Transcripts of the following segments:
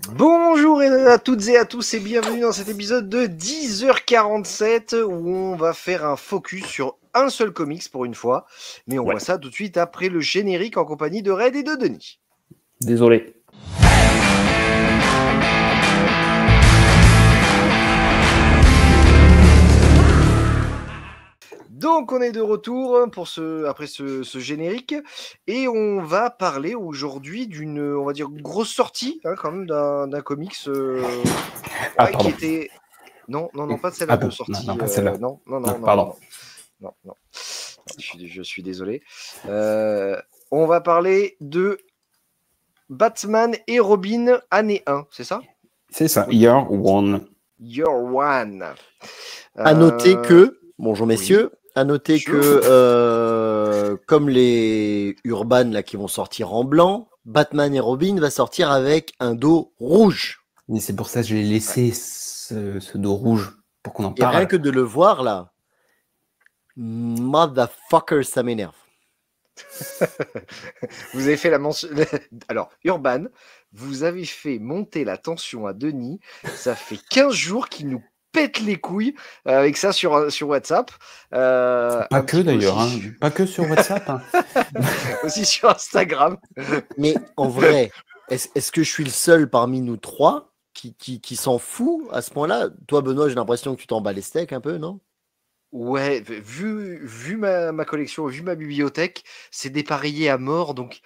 Bonjour à toutes et à tous et bienvenue dans cet épisode de 10h47 où on va faire un focus sur un seul comics pour une fois. Mais on voit ça tout de suite après le générique en compagnie de Red et de Denis. Désolé. Donc on est de retour pour après ce générique et on va parler aujourd'hui d'une, on va dire, grosse sortie quand même d'un comics qui était... Non, pas celle-là de sortie. Non, pas celle-là. Non. Pardon. Non. Je suis désolé. On va parler de Batman et Robin année 1, c'est ça? C'est ça, Year One. Year One. À noter que, bonjour messieurs, oui. à noter que comme les Urban là qui vont sortir en blanc, Batman et Robin va sortir avec un dos rouge. Et c'est pour ça que je l'ai laissé ce dos rouge pour qu'on en Et parle. rien que de le voir là, motherfucker, ça m'énerve. Vous avez fait la mention. Alors, Urban, vous avez fait monter la tension à Denis. Ça fait 15 jours qu'il nous pète les couilles avec ça sur WhatsApp. Pas que d'ailleurs, pas que sur WhatsApp. Aussi sur Instagram. Mais en vrai, est-ce que je suis le seul parmi nous trois qui s'en fout à ce point-là? Toi, Benoît, j'ai l'impression que tu t'en bats les steaks un peu, non? Ouais, vu ma collection, vu ma bibliothèque, c'est dépareillé à mort. Donc,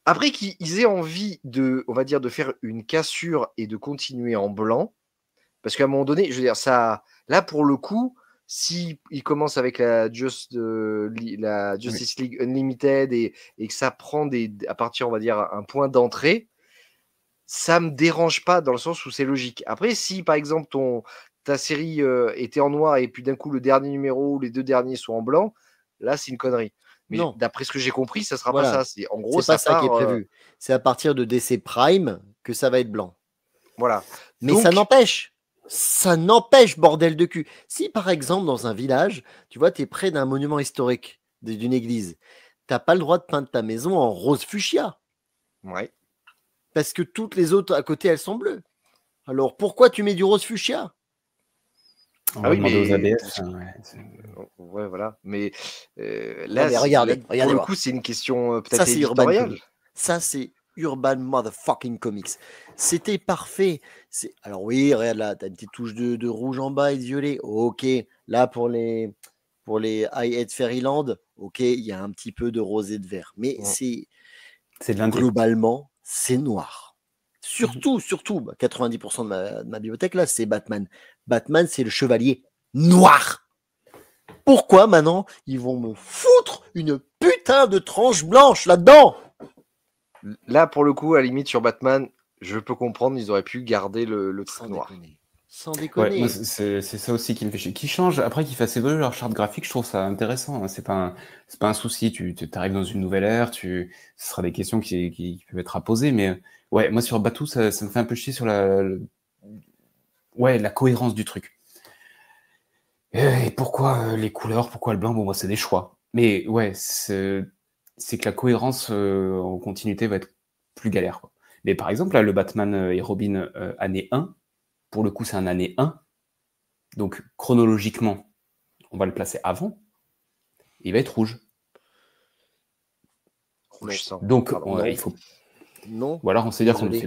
après qu'ils aient envie de, on va dire, de faire une cassure et de continuer en blanc, parce qu'à un moment donné, je veux dire, ça, là, pour le coup, si ils commencent avec la Justice League Unlimited et que ça prend à partir, on va dire, un point d'entrée, ça me dérange pas dans le sens où c'est logique. Après, si par exemple ta série était en noir et puis d'un coup le dernier numéro ou les deux derniers sont en blanc, là c'est une connerie. Mais d'après ce que j'ai compris, ça sera pas ça. En gros, c'est pas ça qui est prévu. C'est à partir de DC Prime que ça va être blanc. Voilà. Mais donc, ça n'empêche, bordel de cul. Si par exemple dans un village, tu vois, tu es près d'un monument historique, d'une église, t'as pas le droit de peindre ta maison en rose fuchsia. Ouais. Parce que toutes les autres à côté, elles sont bleues. Alors pourquoi tu mets du rose fuchsia? On va demander aux ABF. Ouais, voilà. Mais là, mais regardez, pour le coup, c'est une question peut-être éditoriale. Ça, c'est Urban Motherfucking Comics. C'était parfait. Alors oui, regarde là, t'as une petite touche de rouge en bas et de violet. Ok. Là, pour les High-Head Fairyland, ok, il y a un petit peu de rose et de vert. Mais c'est globalement, c'est noir. Surtout, 90% de ma bibliothèque, là, c'est Batman. Batman, c'est le chevalier noir. Pourquoi maintenant ils vont me foutre une putain de tranche blanche là-dedans? Là, pour le coup, à la limite, sur Batman, je peux comprendre, ils auraient pu garder le truc noir. Sans déconner. Ouais, c'est ça aussi qui me fait chier. Qui change, après qu'ils fassent évoluer leur charte graphique, je trouve ça intéressant. C'est pas un souci. Tu arrives dans une nouvelle ère, ce sera des questions qui peuvent être à poser, mais ouais, moi sur Batou, ça me fait un peu chier sur la cohérence du truc. Et pourquoi les couleurs, pourquoi le blanc? Bon, moi, c'est des choix. Mais ouais, c'est que la cohérence en continuité va être plus galère, quoi. Mais par exemple, là, le Batman et Robin année 1, pour le coup, c'est un année 1. Donc, chronologiquement, on va le placer avant. Il va être rouge. Donc, il faut... Non. Ou alors, on sait dire qu'on ne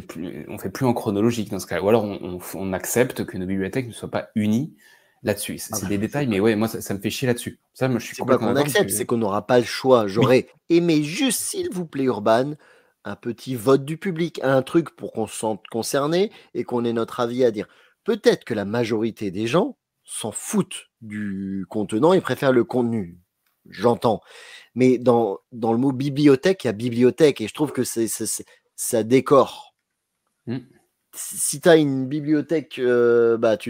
fait plus en chronologique dans ce cas. Ou alors, on accepte que nos bibliothèques ne soient pas unies là-dessus. C'est des détails, mais ouais, moi, ça me fait chier là-dessus. Ça, moi, je suis complètement d'accord. C'est pas qu'on accepte, c'est qu'on n'aura pas le choix. J'aurais aimé juste, s'il vous plaît, Urban, un petit vote du public, un truc pour qu'on se sente concerné et qu'on ait notre avis à dire. Peut-être que la majorité des gens s'en foutent du contenant et préfèrent le contenu. J'entends. Mais dans le mot bibliothèque, il y a bibliothèque et je trouve que ça décore. Si tu as une bibliothèque, tu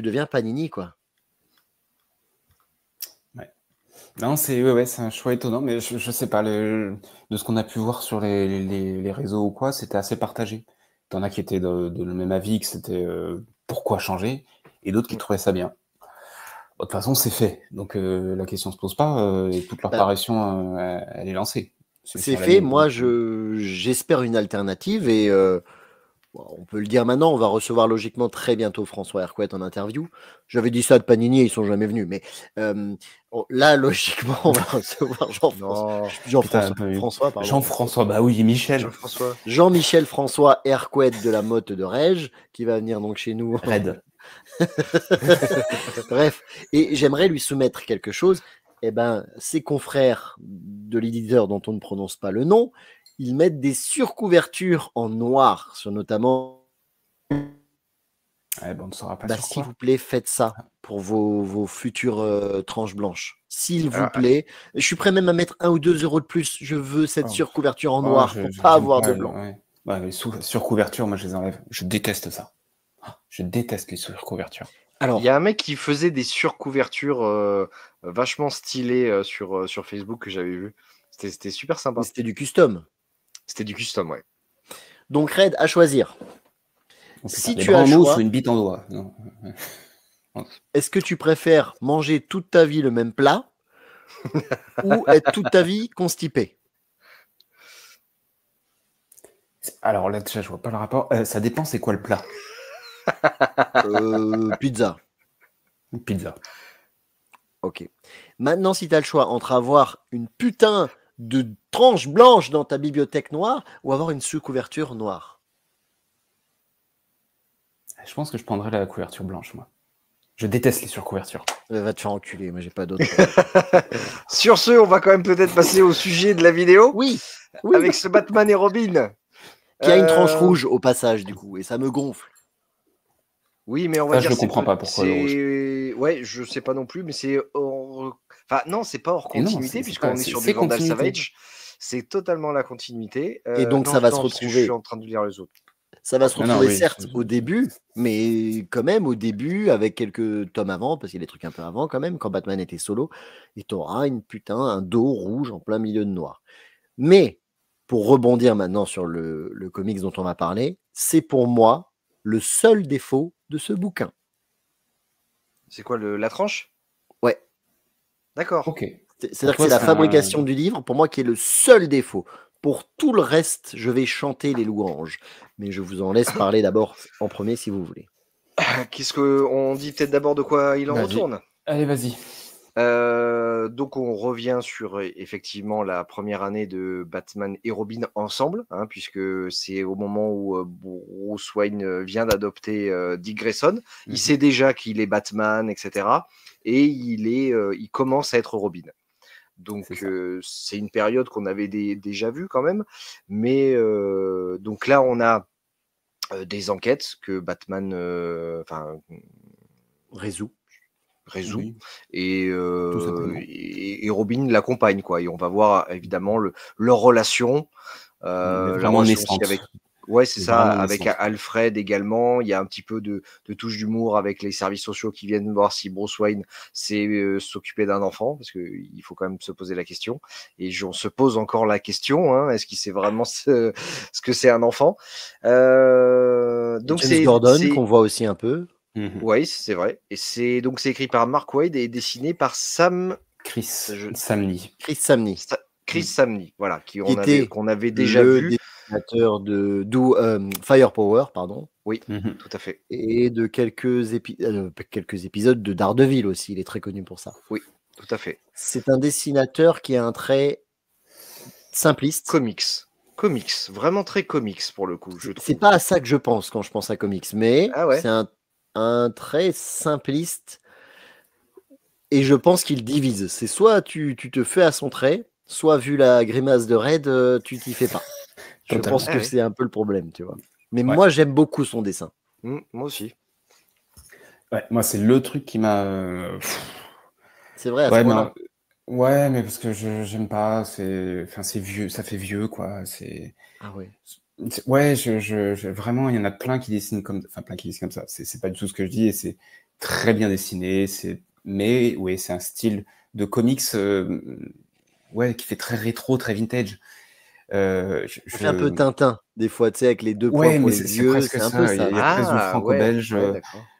deviens Panini, quoi. Non, c'est un choix étonnant, mais je sais pas, de ce qu'on a pu voir sur les réseaux ou quoi, c'était assez partagé. T'en as qui étaient de le même avis, que c'était pourquoi changer, et d'autres qui trouvaient ça bien. De toute façon, c'est fait, donc la question se pose pas, et toute leur parution, elle est lancée. C'est fait, moi j'espère une alternative, et Bon, on peut le dire maintenant, on va recevoir logiquement très bientôt François Hercouet en interview. J'avais dit ça de Panini, ils sont jamais venus. Mais là, logiquement, on va recevoir Jean-François. François, pardon. Jean-François, bah oui, Michel. Jean-François. Jean-Michel François Hercouet de la Motte de Rège, qui va venir donc chez nous. Red. Bref, et j'aimerais lui soumettre quelque chose. Eh ben, ses confrères de l'éditeur dont on ne prononce pas le nom, ils mettent des surcouvertures en noir sur notamment. On ne saura pas Bah, sur s'il quoi. vous plaît, faites ça pour vos futures tranches blanches. S'il vous plaît. Je suis prêt même à mettre 1 ou 2 euros de plus. Je veux cette surcouverture en noir pour pas avoir de blanc. Ouais, les surcouvertures, moi, je les enlève. Je déteste ça. Je déteste les surcouvertures. Alors, il y a un mec qui faisait des surcouvertures vachement stylées sur Facebook que j'avais vu. C'était super sympa. C'était du custom. C'était du custom, ouais. Donc, Red, à choisir. Si tu as un mousse ou une bite en doigt. Est-ce que tu préfères manger toute ta vie le même plat ou être toute ta vie constipé? Alors là, déjà, je vois pas le rapport. Ça dépend, c'est quoi le plat? Pizza. Pizza. Ok. Maintenant, si tu as le choix entre avoir une putain de tranche blanche dans ta bibliothèque noire ou avoir une sous-couverture noire. Je pense que je prendrais la couverture blanche, moi. Je déteste les surcouvertures. Va te faire enculer, moi j'ai pas d'autre. Sur ce, on va quand même peut-être passer au sujet de la vidéo. Oui. Avec ce Batman et Robin. Qui a une tranche rouge au passage, du coup, et ça me gonfle. Oui, mais on va dire. Je ne comprends pas pourquoi le rouge. Ouais, je sais pas non plus, mais c'est hors. Enfin, non, c'est pas hors continuité, puisqu'on est sur du Vandal Savage. C'est totalement la continuité. Et donc, ça va se retrouver. Je suis en train de lire les autres. Ça va se retrouver, certes, au début, mais quand même au début, avec quelques tomes avant, parce qu'il y a des trucs un peu avant quand même, quand Batman était solo, et tu auras un dos rouge en plein milieu de noir. Mais, pour rebondir maintenant sur le comics dont on va parler, c'est pour moi le seul défaut de ce bouquin. C'est quoi, la tranche? Ouais. D'accord. Ok. C'est-à-dire que c'est la fabrication du livre, pour moi, qui est le seul défaut. Pour tout le reste, je vais chanter les louanges. Mais je vous en laisse parler d'abord en premier si vous voulez. Qu'est-ce qu'on dit peut-être d'abord de quoi il en retourne? Allez, vas-y. Donc on revient sur effectivement la première année de Batman et Robin ensemble, puisque c'est au moment où Bruce Wayne vient d'adopter Dick Grayson. Il sait déjà qu'il est Batman, etc. Et il commence à être Robin. Donc c'est une période qu'on avait déjà vue quand même. Mais donc là on a des enquêtes que Batman résout. Oui. Et Robin l'accompagne, quoi. Et on va voir évidemment leur relation. La relation aussi avec. Ouais, c'est ça, avec Alfred également. Il y a un petit peu de touche d'humour avec les services sociaux qui viennent voir si Bruce Wayne sait s'occuper d'un enfant, parce qu'il faut quand même se poser la question. Et on se pose encore la question, est-ce qu'il sait vraiment ce que c'est un enfant? Donc James Gordon, qu'on voit aussi un peu. Oui, c'est vrai. Et c'est écrit par Mark Waid et dessiné par Chris Samney. Chris Samney, voilà, qu'on avait déjà vu. Dessinateur de Firepower, pardon. Oui, tout à fait. Et de quelques épisodes de Daredevil aussi, il est très connu pour ça. Oui, tout à fait. C'est un dessinateur qui a un trait simpliste. Comics, vraiment très comics pour le coup, je trouve. C'est pas à ça que je pense quand je pense à comics, mais c'est un trait simpliste et je pense qu'il divise. C'est soit tu te fais à son trait, soit vu la grimace de Red, tu t'y fais pas. Je pense que c'est un peu le problème, tu vois. Mais moi, j'aime beaucoup son dessin. Moi aussi. Ouais, moi, c'est le truc qui m'a... C'est vrai, à ce moment-là. Ouais, mais parce que j'aime pas, c'est vieux, ça fait vieux, quoi. Ah ouais. Ouais, vraiment, il y en a plein qui dessinent comme ça. C'est pas du tout ce que je dis, et c'est très bien dessiné. Mais oui, c'est un style de comics, qui fait très rétro, très vintage. fait un peu Tintin, des fois, tu sais, avec les deux points pour les yeux, c'est un peu ça. Il y a presque du franco-belge.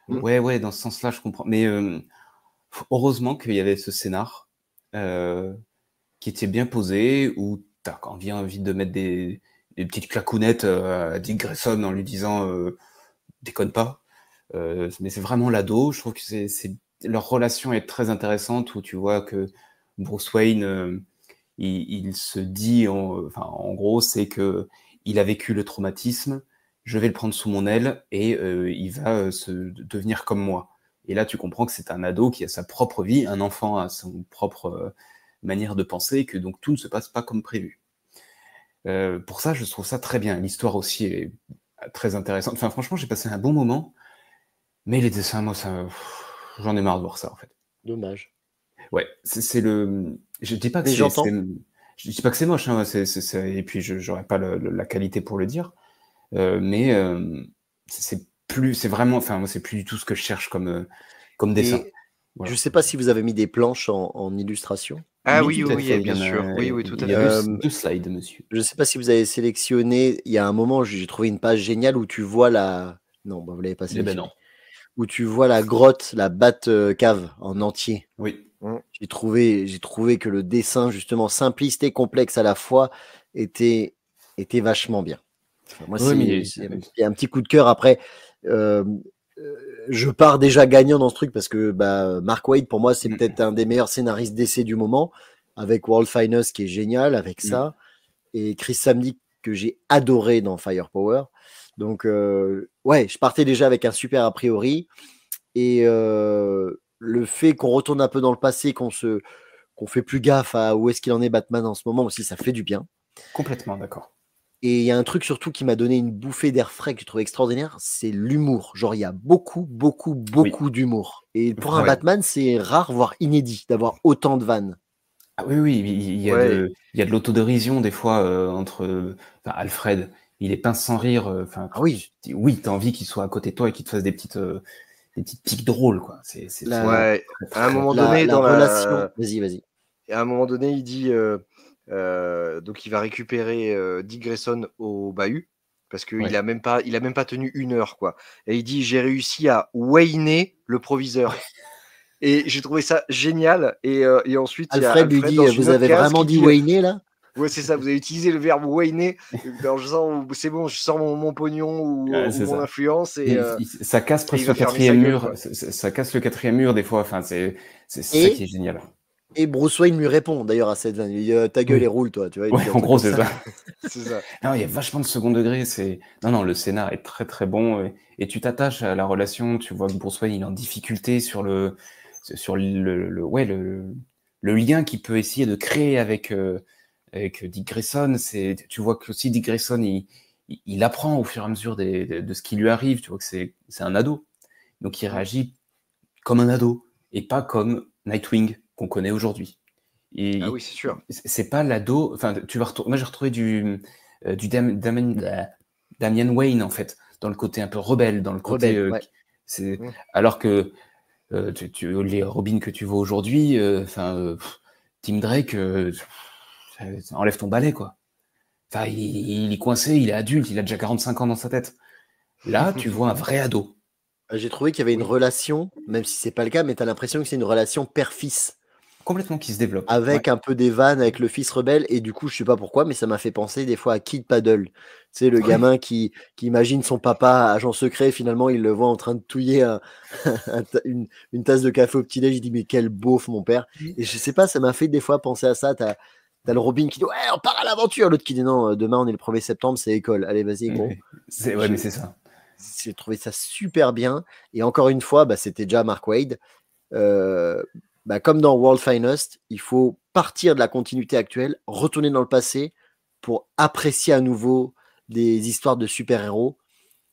Ouais, dans ce sens-là, je comprends. Mais heureusement qu'il y avait ce scénar qui était bien posé, où t'as envie de mettre des des petites clacounettes à Dick Grayson en lui disant déconne pas. Mais c'est vraiment l'ado. Je trouve que leur relation est très intéressante où tu vois que Bruce Wayne, il se dit, en gros, c'est que il a vécu le traumatisme, je vais le prendre sous mon aile et il va devenir comme moi. Et là, tu comprends que c'est un ado qui a sa propre vie, un enfant a son propre manière de penser, et que donc tout ne se passe pas comme prévu. Pour ça, je trouve ça très bien. L'histoire aussi est très intéressante. Enfin, franchement, j'ai passé un bon moment, mais les dessins, moi, j'en ai marre de voir ça, en fait. Dommage. Ouais, c'est le. Je dis pas que Mais j'entends. Je dis pas que c'est moche, hein, et puis j'aurais pas la qualité pour le dire, mais c'est vraiment, enfin, moi, c'est plus du tout ce que je cherche comme dessin. Et Voilà. je sais pas si vous avez mis des planches en illustration. Ah oui, tout à oui, fait, oui, bien sûr. Oui, oui, tout il à y a fait. deux slides, monsieur. Je sais pas si vous avez sélectionné. Il y a un moment, j'ai trouvé une page géniale où tu vois la. Non, bah, vous l'avez pas Eh ben sélectionné. non. Où tu vois la grotte, la Bat cave en entier. Oui. J'ai trouvé que le dessin, justement, simpliste et complexe à la fois, était vachement bien. Enfin, moi, Oui, mais il y a un petit coup de cœur. Après, euh, je pars déjà gagnant dans ce truc parce que Mark Waid, pour moi, c'est peut-être un des meilleurs scénaristes d'essai du moment, avec World Finest qui est génial, avec ça, et Chris Samney que j'ai adoré dans Firepower. Donc, ouais, je partais déjà avec un super a priori. Et le fait qu'on retourne un peu dans le passé, qu'on fait plus gaffe à où est-ce qu'il en est Batman en ce moment aussi, ça fait du bien. complètement d'accord. Et il y a un truc surtout qui m'a donné une bouffée d'air frais que je trouve extraordinaire, c'est l'humour. Genre, il y a beaucoup, beaucoup, beaucoup d'humour. Et pour un Ouais. Batman, c'est rare, voire inédit, d'avoir autant de vannes. Ah oui, oui, il y a Ouais. il y a de l'autodérision des fois entre Alfred, il est pince sans rire. Enfin, Ah oui, oui, t'as envie qu'il soit à côté de toi et qu'il te fasse des petites piques drôles, quoi. C'est la, Ouais. À un très, moment la, donné, la dans relation. la. Vas-y, vas-y. À un moment donné, il dit. Donc, il va récupérer Dick Grayson au bahut. Parce qu'il ouais. il a même pas tenu 1 heure, quoi. Et il dit j'ai réussi à Wayner le proviseur. Et j'ai trouvé ça génial. Et ensuite, il y a Alfred lui Alfred dit, dans une vous autre avez case vraiment qui dit dit Wayne là? ouais, c'est ça, vous avez utilisé le verbe Wayner. Dans le sens où c'est bon, je sors mon pognon ou C'est mon ça. influence Ça casse et il presque va le fermer sa quatrième gueule, mur. quoi. Ça casse le quatrième mur des fois. Enfin, c'est ça qui Et, est génial. et Bruce Wayne lui répond d'ailleurs à cette vanne. Il dit ta gueule et Oui. roule, toi. Tu vois, il lui Ouais, dit un en truc gros, comme c'est ça. ça. C'est ça. Non, il y a vachement de second degré. Non, non, le scénar est très très bon et tu t'attaches à la relation. Tu vois que Bruce Wayne il est en difficulté sur ouais, le lien qu'il peut essayer de créer avec Dick Grayson. Tu vois que aussi Dick Grayson il apprend au fur et à mesure de ce qui lui arrive. Tu vois que c'est un ado, donc il réagit comme un ado et pas comme Nightwing qu'on connaît aujourd'hui. Ah Et oui, c'est sûr. c'est pas l'ado. Enfin, moi j'ai retrouvé Damian Wayne en fait, dans le côté un peu rebelle, dans le côté Rebelle, ouais. c'est Mm. alors que les Robins que tu vois aujourd'hui, Tim Drake, enlève ton balai quoi. Enfin, il est coincé, il est adulte, il a déjà 45 ans dans sa tête. Là, tu vois un vrai ado. J'ai trouvé qu'il y avait une Oui. relation, même si c'est pas le cas, mais tu as l'impression que c'est une relation père-fils, Complètement qui se développe. Ouais. avec un peu des vannes avec le fils rebelle, et du coup, je sais pas pourquoi, mais ça m'a fait penser des fois à Kid Paddle. C'est le Ouais. gamin qui imagine son papa agent secret, finalement, il le voit en train de touiller une tasse de café au petit-déj, il dit, mais quel beauf, mon père. Et je sais pas, ça m'a fait des fois penser à ça. T'as le Robin qui dit, ouais, on part à l'aventure. L'autre qui dit, non, demain, on est le 1er septembre, c'est école. Allez, vas-y, gros. Ouais, mais c'est ça. J'ai trouvé ça super bien. Et encore une fois, c'était déjà Mark Waid. Euh, comme dans World Finest, il faut partir de la continuité actuelle, retourner dans le passé pour apprécier à nouveau des histoires de super-héros.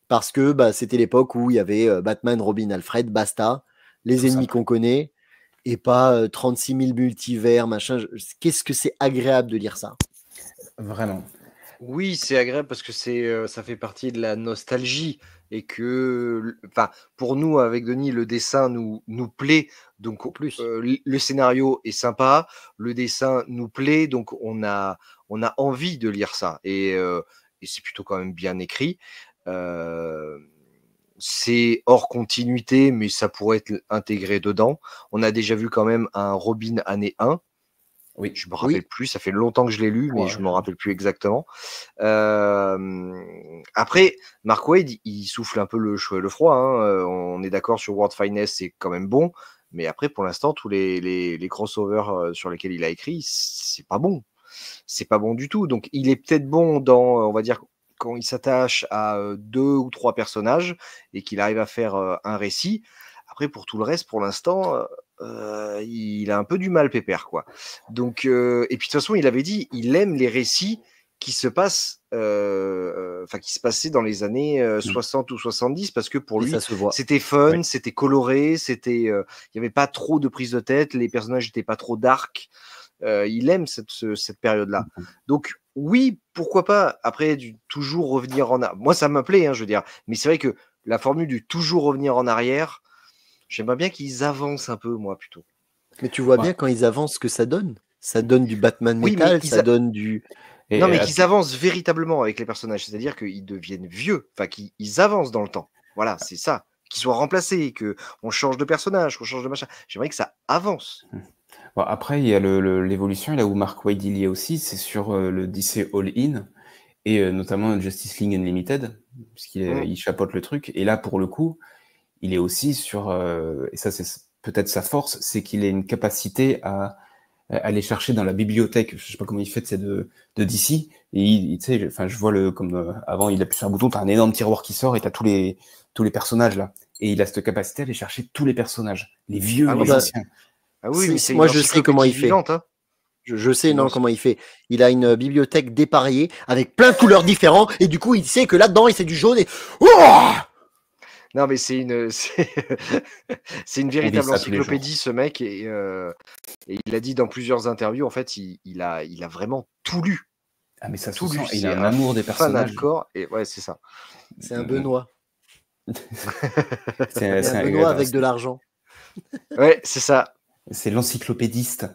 Parce que c'était l'époque où il y avait Batman, Robin, Alfred, basta, les Tout ennemis simple. qu'on connaît, et pas 36 000 multivers, machin. Qu'est-ce que c'est agréable de lire ça? Vraiment. Oui, c'est agréable parce que ça fait partie de la nostalgie et que, enfin, pour nous, avec Denis, le dessin nous plaît. Donc, En plus. le scénario est sympa, le dessin nous plaît, donc on a envie de lire ça. Et c'est plutôt quand même bien écrit. Euh, c'est hors continuité, mais ça pourrait être intégré dedans. On a déjà vu quand même un Robin année 1. Oui. Je me rappelle plus, ça fait longtemps que je l'ai lu, mais Ouais. je me rappelle plus exactement. Après, Mark Waid, il souffle un peu le chaud et le froid. Hein. On est d'accord sur World Finest, c'est quand même bon. Mais après, pour l'instant, tous les crossovers sur lesquels il a écrit, c'est pas bon. C'est pas bon du tout. Donc, il est peut-être bon dans, on va dire, quand il s'attache à 2 ou 3 personnages et qu'il arrive à faire un récit. Après, pour tout le reste, pour l'instant, il a un peu du mal, Pépère, quoi. Donc, et puis de toute façon, il avait dit, il aime les récits qui se passent, qui se passaient dans les années 60 ou 70, parce que pour Et lui, ça se voit. c'était fun, Oui. c'était coloré, c'était, il n'y avait pas trop de prise de tête, les personnages n'étaient pas trop dark. Il aime cette période-là. Donc, oui, pourquoi pas, après, toujours revenir en arrière. Moi, ça m'appelait, hein, je veux dire. Mais c'est vrai que la formule du toujours revenir en arrière, j'aimerais bien qu'ils avancent un peu, moi, plutôt. Mais tu vois Ouais. bien quand ils avancent ce que ça donne. Ça donne du Batman Oui, mais métal, ça donne du. Et, non, mais qu'ils avancent véritablement avec les personnages, c'est-à-dire qu'ils deviennent vieux, enfin qu'ils avancent dans le temps. Voilà, c'est ça. Qu'ils soient remplacés, qu'on change de personnage, qu'on change de machin. J'aimerais que ça avance. Bon, après, il y a l'évolution, et là où Mark Waid il y est aussi, c'est sur le DC All-In, et notamment Justice League Unlimited, puisqu'il il chapeaute le truc. Et là, pour le coup, il est aussi sur, et ça c'est peut-être sa force, c'est qu'il a une capacité à aller chercher dans la bibliothèque, je sais pas comment il fait, c'est de DC, et tu sais, enfin, je vois comme avant, il appuie sur un bouton, t'as un énorme tiroir qui sort et t'as tous les personnages là. Et il a cette capacité à aller chercher tous les personnages, les vieux, Ah les oui. anciens. Ah oui, mais c'est Moi, une je sais comment encyclopédie il fait. vivante. Hein. Je sais Non, comment il fait. Il a une bibliothèque dépareillée avec plein de couleurs différentes et du coup il sait que là-dedans il fait du jaune et Non, mais c'est une véritable ça tous les jours. encyclopédie, ce mec, et il a dit dans plusieurs interviews, en fait, il a vraiment tout lu. Ah mais ça se Tout lu. sent, il C'est a un amour des fan personnages. hardcore, et ouais, c'est ça. c'est un Benoît. C'est un Benoît avec de l'argent. Ouais, c'est ça. C'est l'encyclopédiste.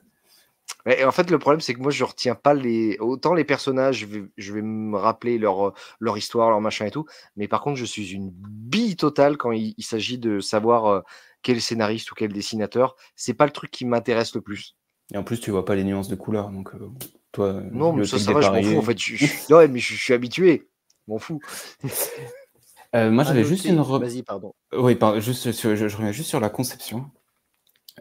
Ouais, et en fait, le problème, c'est que moi, je retiens pas autant les personnages, je vais me rappeler leur histoire, leur machin et tout, mais par contre, je suis une bille totale quand il s'agit de savoir quel scénariste ou quel dessinateur. C'est pas le truc qui m'intéresse le plus. Et en plus, tu vois pas les nuances de couleurs, donc toi, Non, mais ça bibliothèque va, je m'en fous. En dépareillée. fait, ouais, mais je suis habitué. Je m'en fous. Moi, À j'avais juste noter. une. Vas-y, pardon. Oui, je reviens juste sur la conception.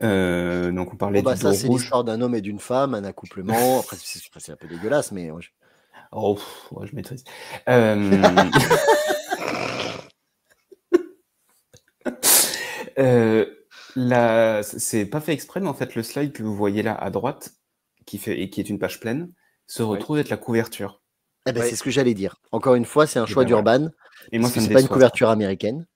Donc, on parlait Bon, bah, du dos ça, c'est rouge. l'histoire d'un homme et d'une femme, un accouplement. Après, c'est un peu dégueulasse, mais Oh, ouais, je maîtrise. Euh, c'est pas fait exprès, mais en fait, le slide que vous voyez là à droite, qui est une page pleine, se retrouve être la couverture. eh ben, Ouais. c'est ce que j'allais dire. Encore une fois, c'est un Et choix ben voilà. d'Urban. Et moi, Parce que ça me c'est pas une déçoit. couverture américaine.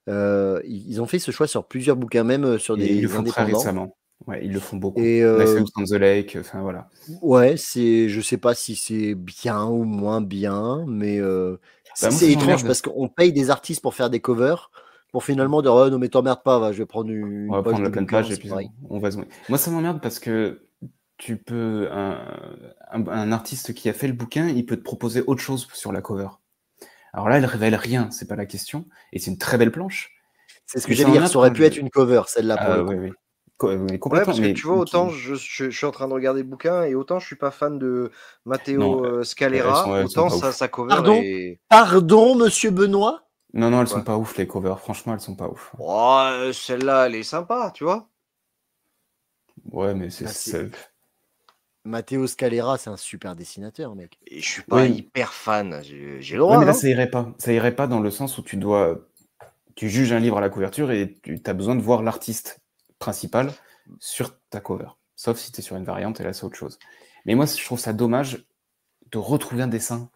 Ils ont fait ce choix sur plusieurs bouquins, même sur Et ils le des font très indépendants. récemment. Ouais, ils le font beaucoup. Et Knife House on the Lake, enfin voilà. ouais, je sais pas si c'est bien ou moins bien, mais Bah, c'est moi, ça étrange m'emmerde. parce qu'on paye des artistes pour faire des covers, pour finalement dire oh, non mais t'emmerdes pas, va, je vais prendre On une va page prendre de la pleine bouquin, page et c'est puis pareil. on va zoomer. Moi, ça m'emmerde parce que tu peux. Un artiste qui a fait le bouquin, il peut te proposer autre chose sur la cover. Alors là, elle révèle rien, c'est pas la question. Et c'est une très belle planche. C'est ce que Mais ça j'allais dire, m'emmerde ça aurait quand pu être une cover, celle-là pour le oui, coup. oui. Ouais, Complètement. parce que Mais tu vois, autant je suis en train de regarder le bouquin, et autant je suis pas fan de non, Matteo elles Scalera, sont autant pas ouf. sa cover Pardon, est. pardon, monsieur Benoît. Non, elles sont Quoi. pas ouf, les covers. Franchement, elles sont pas ouf. Oh, celle-là, elle est sympa, tu vois. Ouais, mais Bah, Matteo Scalera, c'est un super dessinateur, mec. Et je suis pas Oui. hyper fan. J'ai le Ouais, droit, mais là, non ça irait pas. Ça irait pas dans le sens où tu juges un livre à la couverture et tu as besoin de voir l'artiste principal sur ta cover. Sauf si tu es sur une variante, et là, c'est autre chose. Mais moi, je trouve ça dommage de retrouver un dessin.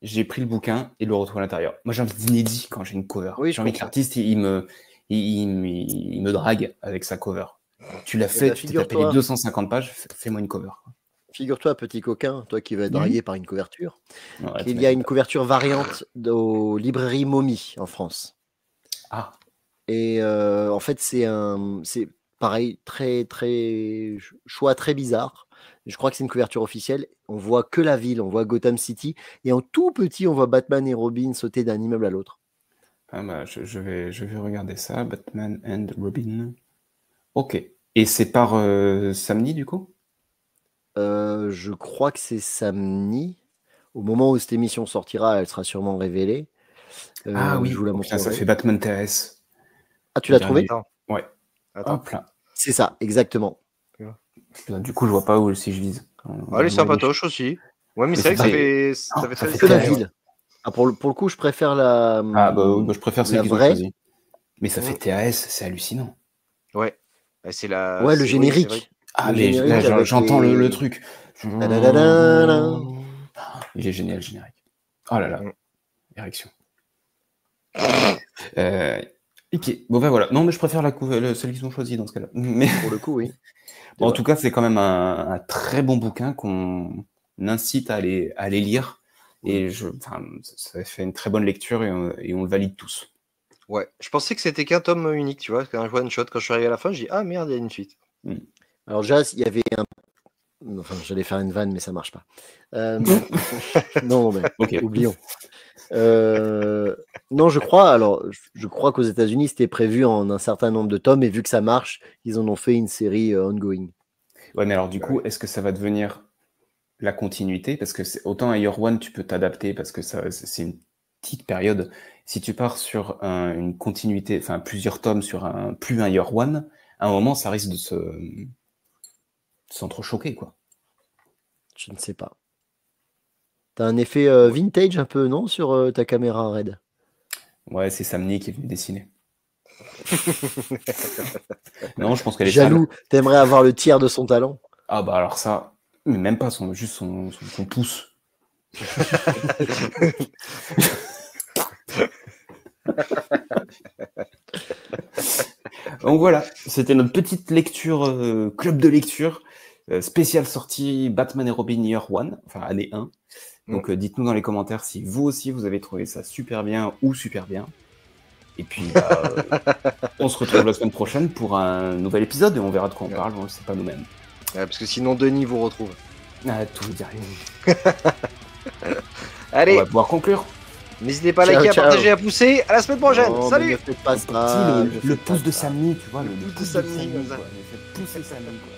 J'ai pris le bouquin et le retrouver à l'intérieur. Moi, j'ai envie d'inédit quand j'ai une cover. Oui, J'ai je envie que comprends. l'artiste, il me drague avec sa cover. Tu l'as Eh fait, ben, tu t'es tapé les figure-toi, 250 pages, fais-moi une cover. figure-toi, petit coquin, toi qui vas être dragué par une couverture, Ouais, qu'il y a une couverture variante aux librairies Momi en France. Ah, Et en fait, c'est pareil, très, très choix très bizarre. Je crois que c'est une couverture officielle. On voit que la ville, on voit Gotham City, et en tout petit, on voit Batman et Robin sauter d'un immeuble à l'autre. bah, je vais regarder ça. Batman and Robin. Ok. Et c'est par Samni, du coup? Je crois que c'est samedi. Au moment où cette émission sortira, elle sera sûrement révélée. Ah oui, je vous la oh, putain, ça montrerai. fait Batman TRS. Ah, tu l'as trouvé? Attends. Ouais. Attends. Hop là. C'est ça, exactement. Putain, du coup, je vois pas où si je vise. Ah, les sympatoches aussi. Ouais, mais Mais c'est vrai que c'est ça fait ça très fait Que la très- ville. Ah, pour le coup, je préfère la. Ah bah oui, moi, je préfère celle la qu'ils ont vraie. choisie. Mais ça Mm. fait TRS, c'est hallucinant. Ouais. C'est la. Ouais, le c'est- oui, générique. c'est vrai. Ah Le mais générique là, avec j'entends les- le truc. Tadadadada. Il est génial, le générique. Oh là là, Mm. érection. Ok, bon ben voilà. Non, mais je préfère celle qu'ils ont choisie dans ce cas-là. Mais Pour le coup, oui. bon, en tout cas, c'est quand même un très bon bouquin qu'on incite à aller lire. Et ça fait une très bonne lecture et on le valide tous. Ouais. Je pensais que c'était qu'un tome unique, tu vois, qu'un one shot. Quand je suis arrivé à la fin, j'ai dit ah merde, il y a une suite. Alors, déjà, il y avait un. Enfin, j'allais faire une vanne, mais ça marche pas. Non, mais Ok. oublions. Non, je crois qu'aux États-Unis, c'était prévu en un certain nombre de tomes, et vu que ça marche, ils en ont fait une série ongoing. Ouais, mais alors du Bah coup, est-ce que ça va devenir la continuité? Parce que autant à Year One, tu peux t'adapter parce que c'est une petite période. Si tu pars sur une continuité, enfin plusieurs tomes sur plus un Year One, à un moment, ça risque de s'entrechoquer, quoi. Je ne sais pas. T'as un effet vintage un peu, non, sur ta caméra, Red? Ouais, c'est Samni qui est venu dessiner. Non, je pense qu'elle est sale. Jaloux, t'aimerais avoir le tiers de son talent. Ah bah alors ça, mais même pas juste son pouce. Donc voilà, c'était notre petite lecture, club de lecture, spéciale sortie Batman et Robin Year One, enfin année 1. Donc dites-nous dans les commentaires si vous aussi vous avez trouvé ça super bien ou super bien. Et puis on se retrouve la semaine prochaine pour un nouvel épisode et on verra de quoi on parle, on ne sait pas nous-mêmes. Ouais, parce que sinon Denis vous retrouve. Ah, tout vous dit rien. Allez, On va pouvoir conclure. n'hésitez pas à Ciao, liker, à ciao. partager, à pousser. À la semaine prochaine. Non, mais Salut. ne faites pas ça, Si, ne le faites pouce pas de ça. Sammy, tu vois, le pouce de pouce de Sammy, Sammy, comme ça. quoi. Mais faites pousser Sammy, quoi.